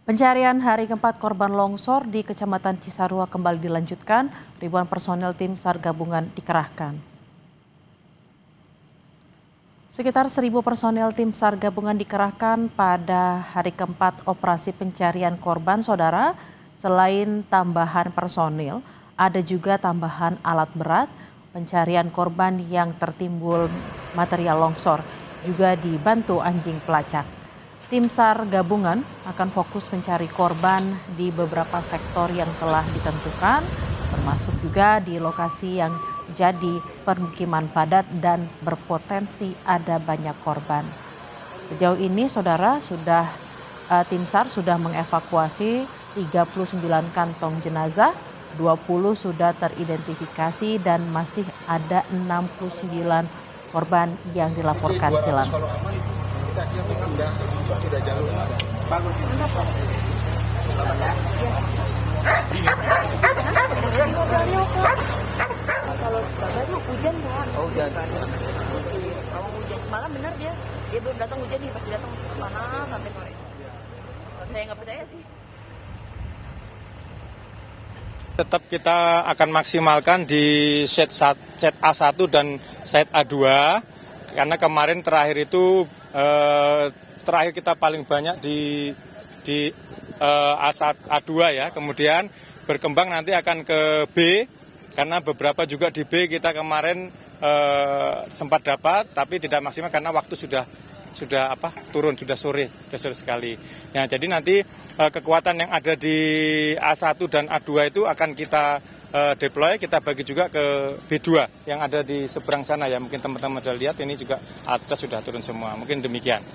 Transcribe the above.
Pencarian hari keempat korban longsor di Kecamatan Cisarua kembali dilanjutkan. Ribuan personel tim SAR gabungan dikerahkan. Sekitar 1.000 personel tim SAR gabungan dikerahkan pada hari keempat operasi pencarian korban, saudara. Selain tambahan personil, ada juga tambahan alat berat. Pencarian korban yang tertimbul material longsor juga dibantu anjing pelacak. Tim SAR gabungan akan fokus mencari korban di beberapa sektor yang telah ditentukan, termasuk juga di lokasi yang jadi permukiman padat dan berpotensi ada banyak korban. Sejauh ini, saudara, tim SAR sudah mengevakuasi 39 kantong jenazah, 20 sudah teridentifikasi dan masih ada 69 korban yang dilaporkan hilang. Tidak jalur. Bagus. Kalau kabarnya hujan kan? Oh hujan. Kalau hujan semalam benar dia belum datang hujan nih, pasti datang panas sampai sore. Saya nggak percaya sih. Tetap kita akan maksimalkan di set A1 dan set A2 karena kemarin terakhir itu terakhir kita paling banyak di A2 ya, kemudian berkembang nanti akan ke B, karena beberapa juga di B kita kemarin sempat dapat, tapi tidak maksimal karena waktu sudah turun, sudah sore sekali. Nah, jadi nanti kekuatan yang ada di A1 dan A2 itu akan kita deploy, kita bagi juga ke B2 yang ada di seberang sana ya. Mungkin teman-teman sudah lihat ini juga alatnya sudah turun semua, mungkin demikian.